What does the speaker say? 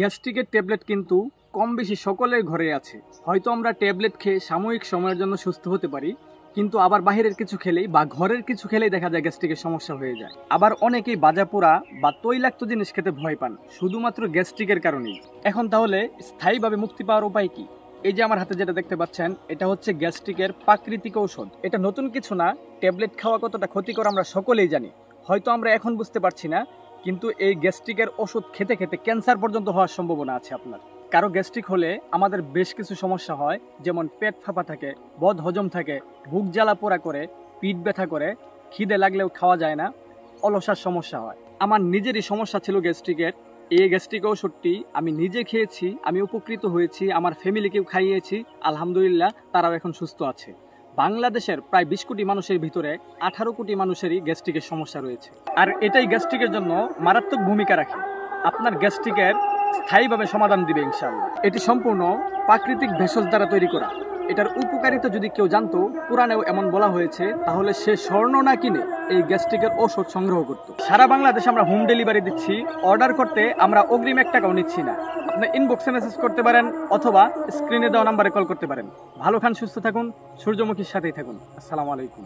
গ্যাস্ট্রিকের ট্যাবলেট কিন্তু কম বেশি সকলের ঘরে আছে। হয়তো আমরা ট্যাবলেট খেয়ে সাময়িক সময়ের জন্য সুস্থ হতে পারি, কিন্তু আবার বাইরের কিছু খেলেই বা ঘরের কিছু খেলেই দেখা যায় গ্যাস্ট্রিকের সমস্যা হয়ে যায়। আবার অনেকেই ভাজা পোড়া বা তৈলাক্ত জিনিস খেতে ভয় পান শুধুমাত্র গ্যাস্ট্রিকের কারণেই। এখন তাহলে স্থায়ীভাবে মুক্তি পাওয়ার উপায় কি? এই যে আমার হাতে যেটা দেখতে পাচ্ছেন, এটা হচ্ছে গ্যাস্ট্রিকের প্রাকৃতিক ঔষধ। এটা নতুন কিছু না। ট্যাবলেট খাওয়া কতটা ক্ষতিকর আমরা সকলেই জানি, হয়তো আমরা এখন বুঝতে পারছি না, কিন্তু এই গ্যাস্ট্রিকের ওষুধ খেতে খেতে ক্যান্সার পর্যন্ত হওয়ার সম্ভাবনা আছে আপনার। কারো গ্যাস্ট্রিক হলে আমাদের বেশ কিছু সমস্যা হয়, যেমন পেট ফাঁপা থাকে, বদ হজম থাকে, বুক জ্বালা পোড়া করে, পিঠ ব্যথা করে, খিদে লাগলেও খাওয়া যায় না, অলসার সমস্যা হয়। আমার নিজেরই সমস্যা ছিল গ্যাস্ট্রিকের। এই গ্যাস্ট্রিক ওষুধটি আমি নিজে খেয়েছি, আমি উপকৃত হয়েছি, আমার ফ্যামিলিকেও খাইয়েছি, আলহামদুলিল্লাহ তারাও এখন সুস্থ আছে। বাংলাদেশের প্রায় 20 কোটি মানুষের ভিতরে 18 কোটি মানুষেরই গ্যাস্ট্রিকের সমস্যা রয়েছে, আর এটাই গ্যাস্ট্রিকের জন্য মারাত্মক ভূমিকা রাখে। আপনার গ্যাস্ট্রিকের স্থায়ীভাবে সমাধান দিবে ইনশাআল্লাহ। এটি সম্পূর্ণ প্রাকৃতিক ভেষজ দ্বারা তৈরি করা। এটার উপকারিতা যদি কেউ জানতো, কোরআনেও এমন বলা হয়েছে, তাহলে সে স্বর্ণ না কিনে এই গ্যাস্ট্রিকের ওষুধ সংগ্রহ করত। সারা বাংলাদেশে আমরা হোম ডেলিভারি দিচ্ছি। অর্ডার করতে আমরা অগ্রিম 1 টাকাও নিচ্ছি না। আপনি ইনবক্সে মেসেজ করতে পারেন অথবা স্ক্রিনে দেওয়া নাম্বারে কল করতে পারেন। ভালো খান, সুস্থ থাকুন, সূর্যমুখীর সাথেই থাকুন। আসসালামু আলাইকুম।